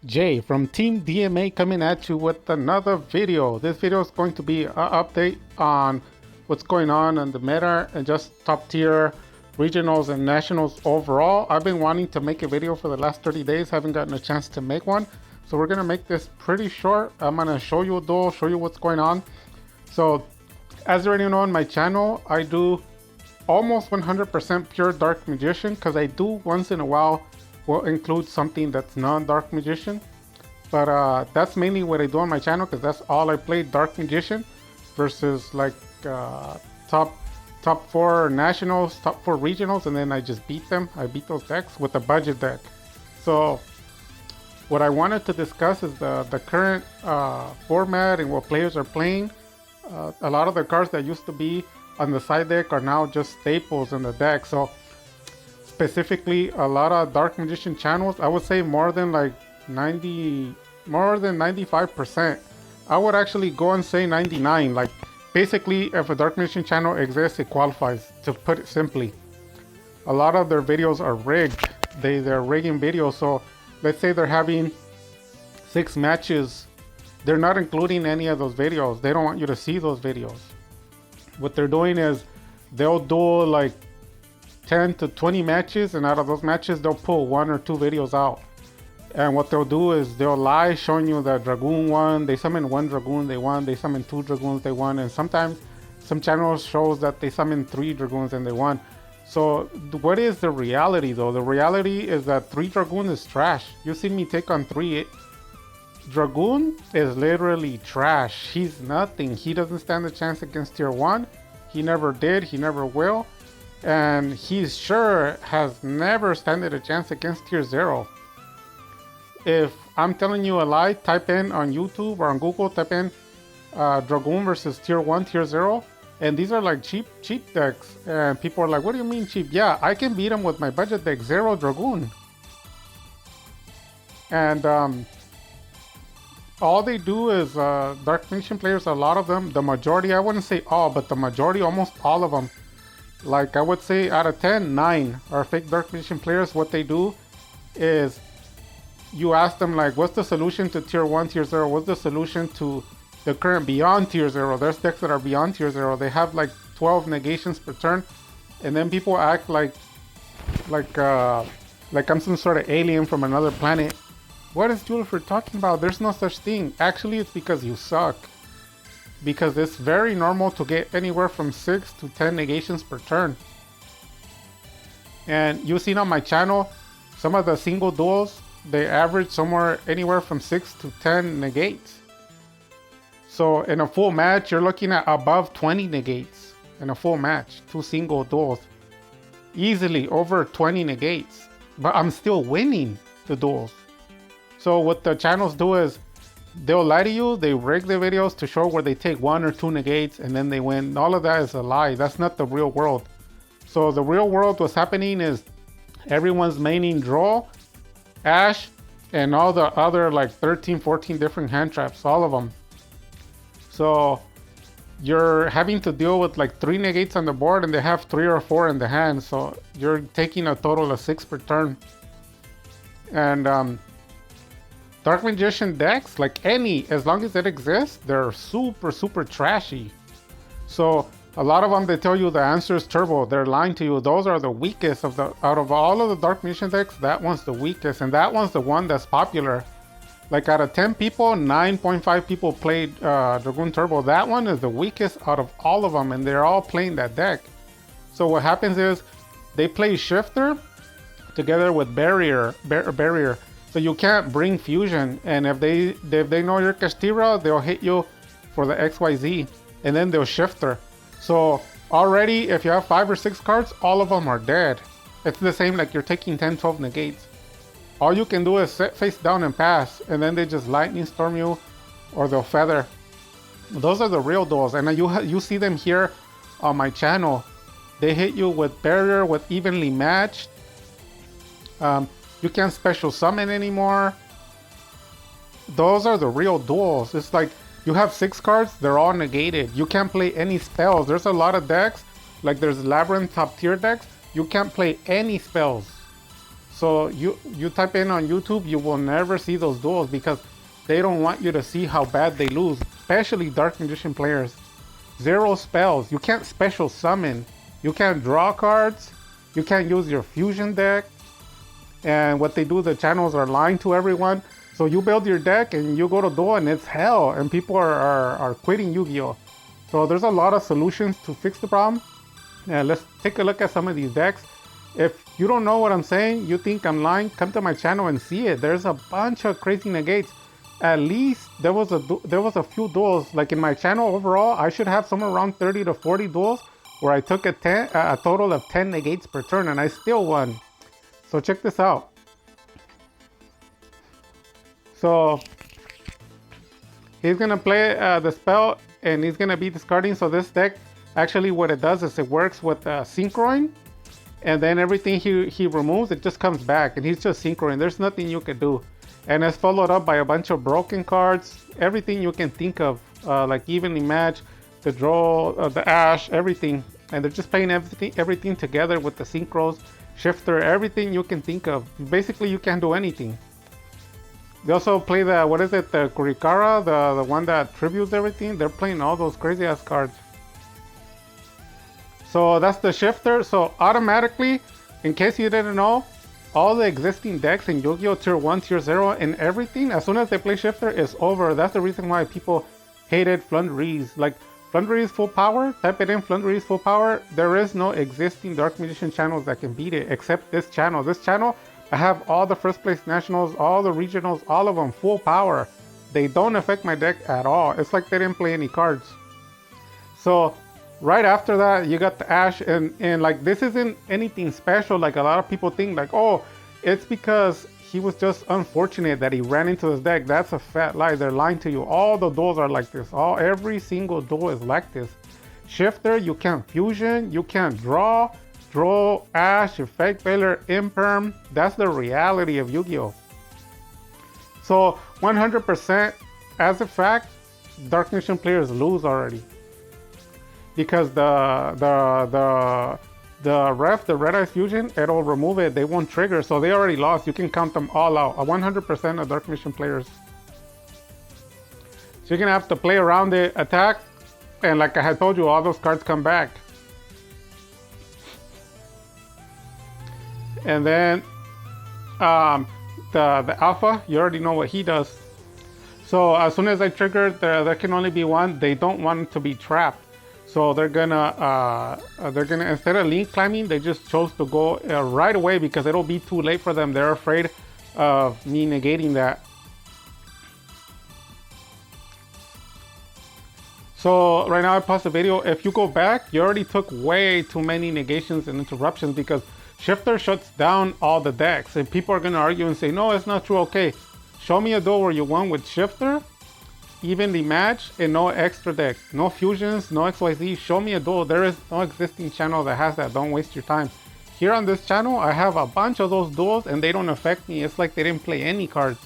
Jay from Team DMA coming at you with another video. This video is going to be an update on what's going on in the meta and just top tier regionals and nationals overall. I've been wanting to make a video for the last 30 days, haven't gotten a chance to make one. So we're gonna make this pretty short. I'm gonna show you a duel, show you what's going on. So as you already know on my channel, I do almost 100% pure Dark Magician because I do once in a while will include something that's non-Dark Magician. But that's mainly what I do on my channel because that's all I play, Dark Magician versus like top 4 nationals, top 4 regionals, and then I just beat them. I beat those decks with a budget deck. So what I wanted to discuss is the current format and what players are playing. A lot of the cards that used to be on the side deck are now just staples in the deck. So specifically, a lot of Dark Magician channels, I would say more than 95%. I would actually go and say 99. Like basically, if a Dark Magician channel exists, it qualifies, to put it simply. A lot of their videos are rigged. They're rigging videos. So let's say they're having 6 matches. They're not including any of those videos. They don't want you to see those videos. What they're doing is they'll do like 10 to 20 matches, and out of those matches they'll pull 1 or 2 videos out. And what they'll do is they'll lie showing you that Dragoon won, they summon 1 Dragoon, they won, they summon 2 Dragoons, they won, and sometimes some channels shows that they summon 3 Dragoons and they won. So what is the reality though? The reality is that 3 Dragoon is trash. You see me take on 3. Dragoon is literally trash. He's nothing. He doesn't stand a chance against tier 1. He never did, he never will. And he sure has never standed a chance against tier 0. If I'm telling you a lie, type in on YouTube or on Google, type in Dragoon versus tier 1, tier 0. And these are like cheap decks. And people are like, what do you mean cheap? Yeah, I can beat him with my budget deck, 0 Dragoon. And all they do is, Dark Magician players, a lot of them, the majority, I wouldn't say all, but the majority, almost all of them, like I would say out of 10, 9 are fake Dark Magician players. What they do is you ask them like, what's the solution to tier 1, tier 0? What's the solution to the current beyond tier 0? There's decks that are beyond tier 0. They have like 12 negations per turn. And then people act like I'm some sort of alien from another planet. What is Julfer talking about? There's no such thing. Actually, it's because you suck. Because it's very normal to get anywhere from 6 to 10 negations per turn. And you've seen on my channel, some of the single duels, they average somewhere anywhere from 6 to 10 negates. So in a full match, you're looking at above 20 negates in a full match, 2 single duels. Easily over 20 negates. But I'm still winning the duels. So what the channels do is they'll lie to you, they rig the videos to show where they take 1 or 2 negates and then they win. All of that is a lie. That's not the real world. So the real world, what's happening is everyone's maining Droll, Ash, and all the other like 13, 14 different hand traps, all of them. So you're having to deal with like 3 negates on the board and they have 3 or 4 in the hand. So you're taking a total of 6 per turn. And Dark Magician decks, like any, as long as it exists, they're super trashy. So a lot of them, they tell you the answer is Turbo. They're lying to you. Those are the weakest out of all of the Dark Magician decks. That one's the weakest, and that one's the one that's popular. Like out of 10 people, 9.5 people played Dragoon Turbo. That one is the weakest out of all of them, and they're all playing that deck. So what happens is they play Shifter together with Barrier. So you can't bring Fusion, and if they know you're Kashtira, they'll hit you for the XYZ, and then they'll Shifter. So already, if you have 5 or 6 cards, all of them are dead. It's the same like you're taking 10, 12 negates. All you can do is sit face down and pass, and then they just Lightning Storm you, or they'll Feather. Those are the real duels, and you see them here on my channel. They hit you with Barrier, with Evenly Matched. You can't special summon anymore. Those are the real duels. It's like you have 6 cards, they're all negated. You can't play any spells. There's a lot of decks, like there's Labyrinth top tier decks, you can't play any spells. So you type in on YouTube, you will never see those duels because they don't want you to see how bad they lose, especially Dark Magician players. Zero spells. You can't special summon. You can't draw cards. You can't use your fusion deck. And what they do, the channels are lying to everyone. So you build your deck and you go to duel and it's hell. And people are quitting Yu-Gi-Oh! So there's a lot of solutions to fix the problem. Let's take a look at some of these decks. If you don't know what I'm saying, you think I'm lying, come to my channel and see it. There's a bunch of crazy negates. At least there was a few duels. Like in my channel overall, I should have somewhere around 30 to 40 duels where I took a total of 10 negates per turn and I still won. So check this out. So he's gonna play the spell and he's gonna be discarding. So this deck, actually what it does is it works with Synchroin, and then everything he removes, it just comes back and he's just Synchroin. There's nothing you can do. And it's followed up by a bunch of broken cards, everything you can think of, like Evenly Match, the Draw, the Ash, everything. And they're just playing everything together with the Synchros, Shifter, everything you can think of. Basically, you can't do anything. They also play the, what is it, the Kurikara, the one that tributes everything. They're playing all those crazy ass cards. So that's the Shifter. So automatically, in case you didn't know, all the existing decks in Yu-Gi-Oh! Tier 1, Tier 0, and everything, as soon as they play Shifter, is over. That's the reason why people hated Flunderies. Like, Flunderies full power, type it in, Flunderies full power. There is no existing Dark Magician channels that can beat it, except this channel. This channel, I have all the first place nationals, all the regionals, all of them full power. They don't affect my deck at all. It's like they didn't play any cards. So, right after that, you got the Ash, and like this isn't anything special like a lot of people think, like, oh, it's because he was just unfortunate that he ran into his deck. That's a fat lie. They're lying to you. All the duels are like this. Every single duel is like this. Shifter, you can't fusion, you can't draw Ash, Effect Veiler, Imperm. That's the reality of Yu-Gi-Oh! So 100% as a fact, Dark Magician players lose already. Because the Red Eyes Fusion, it'll remove it. They won't trigger, so they already lost. You can count them all out. 100% of Dark Magician players. So you're gonna have to play around it, attack, and like I had told you, all those cards come back. And then the Alpha, you already know what he does. So as soon as I trigger, there can only be one. They don't want it to be trapped. So they're gonna instead of link climbing, they just chose to go right away because it'll be too late for them. They're afraid of me negating that. So right now I paused the video. If you go back, you already took way too many negations and interruptions because Shifter shuts down all the decks. And people are gonna argue and say, no, it's not true. Okay, show me a duel where you won with Shifter, evenly matched, and no extra deck, no fusions, no XYZ. Show me a duel. There is no existing channel that has that. Don't waste your time. Here on this channel, I have a bunch of those duels and they don't affect me. It's like they didn't play any cards.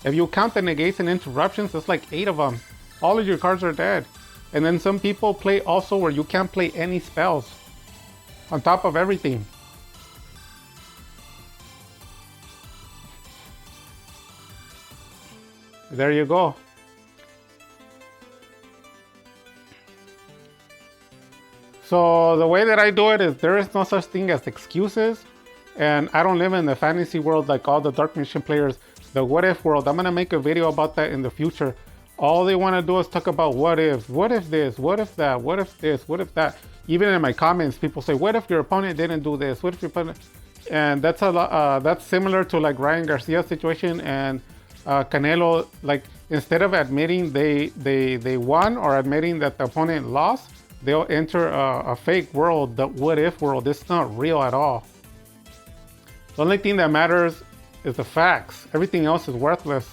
If you count the negates and interruptions, it's like 8 of them. All of your cards are dead. And then some people play also where you can't play any spells on top of everything. There you go. So the way that I do it is there is no such thing as excuses, and I don't live in the fantasy world like all the Dark Magician players, the what if world. I'm gonna make a video about that in the future. All they want to do is talk about what if this, what if that, what if this, what if that. Even in my comments, people say, what if your opponent didn't do this, what if your opponent, and that's a lot. That's similar to like Ryan Garcia's situation and Canelo. Like instead of admitting they won or admitting that the opponent lost, they'll enter a fake world, the what if world. It's not real at all. The only thing that matters is the facts. Everything else is worthless.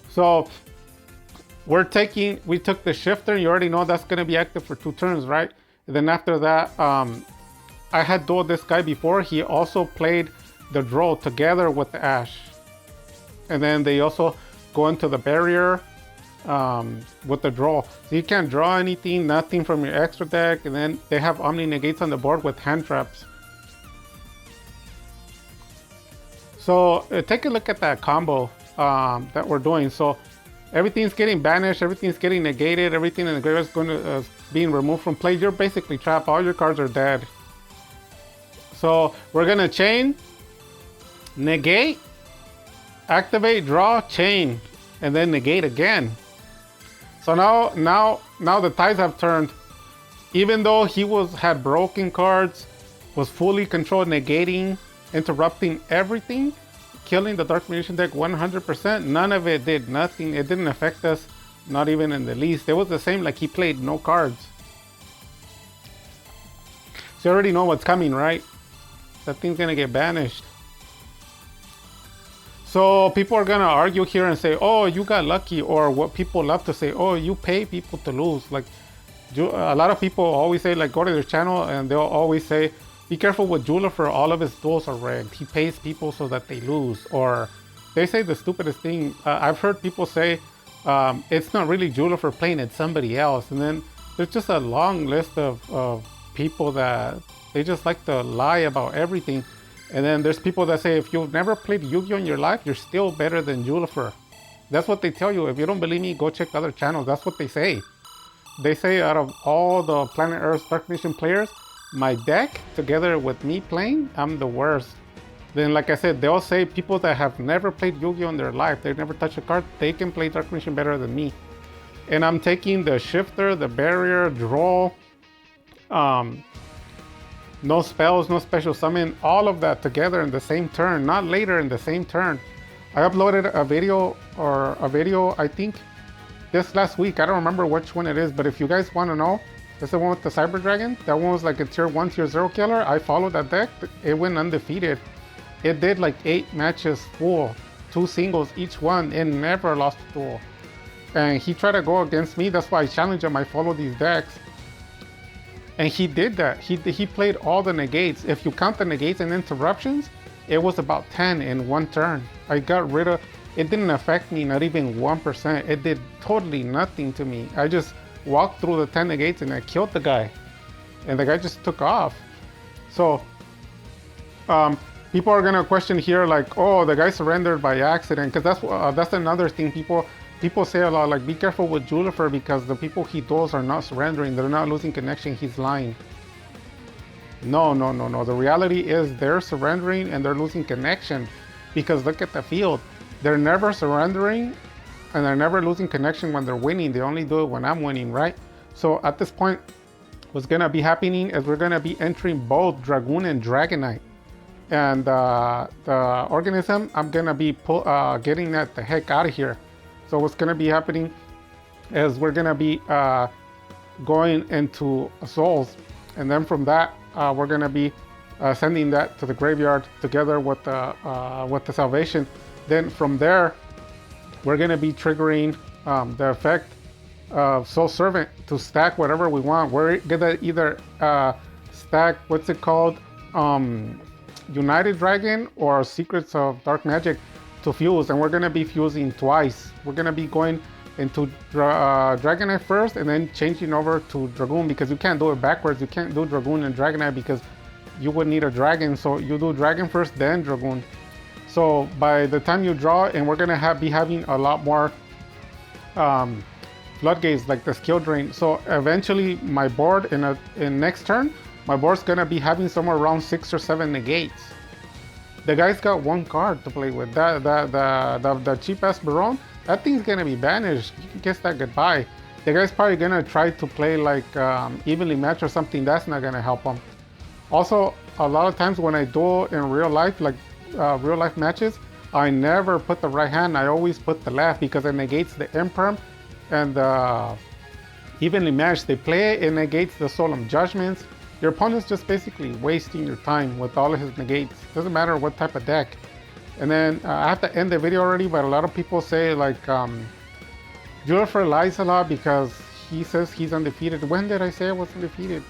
So we took the Shifter. You already know that's gonna be active for 2 turns, right? And then after that, I had dueled this guy before. He also played the Draw together with the Ash. And then they also go into the barrier with the Draw. So you can't draw anything, nothing from your extra deck. And then they have Omni Negates on the board with hand traps. So take a look at that combo that we're doing. So everything's getting banished, everything's getting negated, everything in the graveyard is going to being removed from play. You're basically trapped. All your cards are dead. So we're gonna chain, negate, activate, draw, chain, and then negate again. So now the tides have turned. Even though he had broken cards, was fully controlled, negating, interrupting everything, killing the Dark Magician deck 100%, none of it did nothing. It didn't affect us, not even in the least. It was the same, like he played no cards. So you already know what's coming, right? That thing's gonna get banished. So people are gonna argue here and say, oh, you got lucky, or what people love to say, oh, you pay people to lose. Like a lot of people always say, like, go to their channel and they'll always say, be careful with Julifer, all of his duels are rigged. He pays people so that they lose. Or they say the stupidest thing. I've heard people say, it's not really Julifer playing, it's somebody else. And then there's just a long list of people that they just like to lie about everything. And then there's people that say, if you've never played Yu-Gi-Oh in your life, you're still better than Julifer. That's what they tell you. If you don't believe me, go check other channels. That's what they say. They say out of all the Planet Earth Dark Nation players, my deck, together with me playing, I'm the worst. Then, like I said, they'll say people that have never played Yu-Gi-Oh in their life, they've never touched a card, they can play Dark Nation better than me. And I'm taking the shifter, the barrier, draw, no spells, no special summon, all of that together in the same turn, not later, in the same turn. I uploaded a video, I think, this last week. I don't remember which one it is, but if you guys want to know, it's the one with the Cyber Dragon. That one was like a tier 1, tier 0 killer. I followed that deck. It went undefeated. It did like 8 matches full, 2 singles each one, and never lost a duel. And he tried to go against me. That's why I challenged him. I follow these decks. And he did that. He played all the negates. If you count the negates and interruptions, it was about 10 in one turn. I got rid of, it didn't affect me, not even 1%. It did totally nothing to me. I just walked through the 10 negates and I killed the guy. And the guy just took off. So, people are gonna question here, like, oh, the guy surrendered by accident, because that's another thing. People say a lot, like, be careful with Julifer because the people he duels are not surrendering. They're not losing connection. He's lying. No. The reality is they're surrendering and they're losing connection, because look at the field. They're never surrendering and they're never losing connection when they're winning. They only do it when I'm winning, right? So at this point, what's gonna be happening is we're gonna be entering both Dragoon and Dragonite. And the organism, I'm gonna be getting that the heck out of here. So what's gonna be happening is we're gonna be going into Souls, and then from that we're gonna be sending that to the graveyard together with the Salvation. Then from there, we're gonna be triggering the effect of Soul Servant to stack whatever we want. We're gonna either stack, what's it called, United Dragon or Secrets of Dark Magic to fuse, and we're gonna be fusing twice. We're gonna be going into Dragonite first and then changing over to Dragoon, because you can't do it backwards. You can't do Dragoon and Dragonite because you would need a dragon. So you do Dragon first, then Dragoon. So by the time you draw, and we're gonna be having a lot more floodgates, like the skill drain. So eventually my board in next turn, my board's gonna be having somewhere around 6 or 7 negates. The guy's got 1 card to play with. The cheap ass Baron, that thing's gonna be banished. You can kiss that goodbye. The guy's probably gonna try to play like evenly match or something. That's not gonna help him. Also, a lot of times when I duel in real life, like real life matches, I never put the right hand. I always put the left, because it negates the imperm and the evenly matched. They play it, it negates the Solemn Judgments. Your opponent's just basically wasting your time with all of his negates. Doesn't matter what type of deck. And then I have to end the video already, but a lot of people say like Julifer lies a lot because he says he's undefeated. When did I say I was undefeated?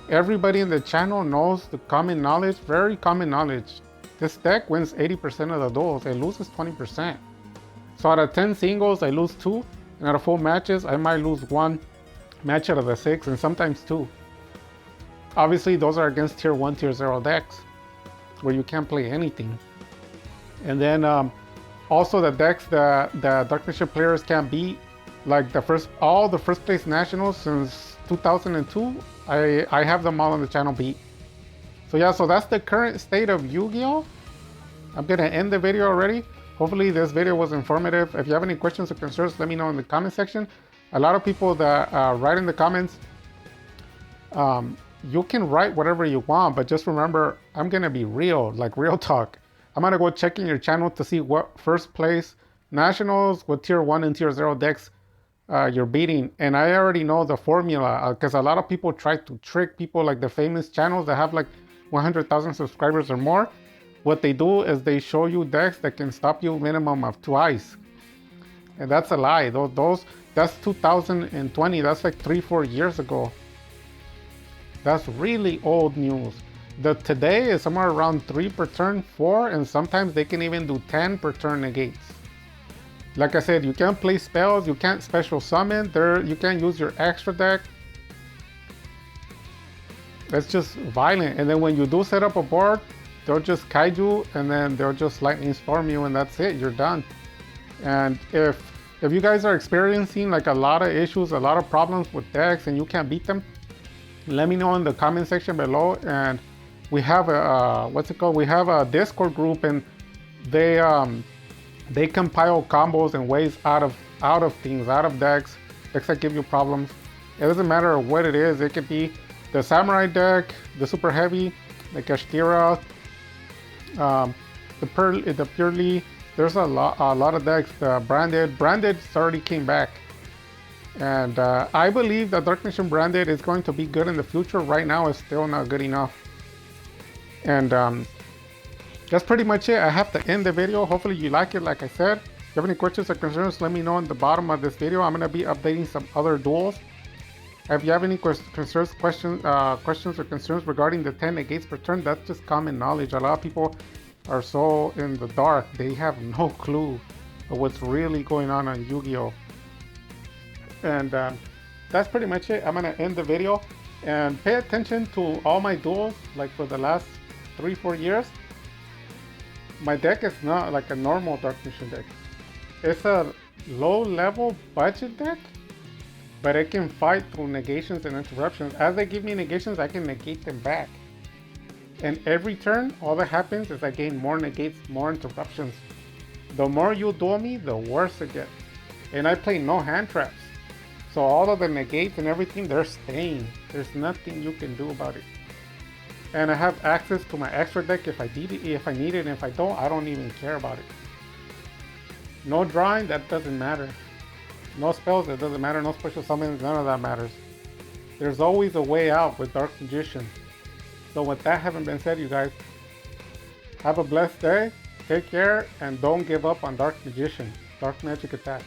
Everybody in the channel knows the common knowledge, very common knowledge. This deck wins 80% of the duels, it loses 20%. So out of 10 singles, I lose 2, and out of 4 matches, I might lose 1 match out of the 6, and sometimes 2. Obviously, those are against tier 1, tier 0 decks, where you can't play anything. And then also the decks that the Dark Nation players can beat, like all the first place nationals since 2002. I have them all on the channel beat. So yeah, so that's the current state of Yu-Gi-Oh! I'm gonna end the video already. Hopefully this video was informative. If you have any questions or concerns, let me know in the comment section. A lot of people that write in the comments, you can write whatever you want, but just remember, I'm gonna be real, like real talk. I'm gonna go checking your channel to see what first place nationals with tier 1 and tier 0 decks you're beating. And I already know the formula because a lot of people try to trick people, like the famous channels that have like 100,000 subscribers or more. What they do is they show you decks that can stop you minimum of twice. And that's a lie. That's 2020. That's like 3-4 years ago. That's really old news. Today is somewhere around 3 per turn, 4, and sometimes they can even do 10 per turn negates. Like I said, you can't play spells, you can't special summon, you can't use your extra deck. It's just violent. And then when you do set up a board, they'll just kaiju and then they'll just lightning storm you and that's it, you're done. And if you guys are experiencing like a lot of issues, a lot of problems with decks and you can't beat them, let me know in the comment section below. And we have a we have a Discord group, and they compile combos and ways out of things, out of decks that give you problems. It doesn't matter what it is. It could be the samurai deck, the super heavy, the Kashtira, the purely. There's a lot of decks. The branded already came back. And I believe that Dark Nation branded is going to be good in the future. Right now, it's still not good enough. And that's pretty much it. I have to end the video. Hopefully you like it. Like I said, if you have any questions or concerns, let me know in the bottom of this video. I'm going to be updating some other duels. If you have any questions or concerns regarding the 10 negates per turn, that's just common knowledge. A lot of people are so in the dark. They have no clue of what's really going on Yu-Gi-Oh! And that's pretty much it. I'm going to end the video. And pay attention to all my duels, like for the last 3-4 years. My deck is not like a normal Dark Nation deck. It's a low level budget deck, but it can fight through negations and interruptions. As they give me negations, I can negate them back. And every turn, all that happens is I gain more negates, more interruptions. The more you duel me, the worse it gets. And I play no hand traps. So all of the negates and everything, they're staying. There's nothing you can do about it. And I have access to my extra deck if I need it, and if I don't even care about it. No drawing, that doesn't matter. No spells, that doesn't matter. No special summons, none of that matters. There's always a way out with Dark Magician. So with that having been said, you guys, have a blessed day, take care, and don't give up on Dark Magician. Dark Magic Attack.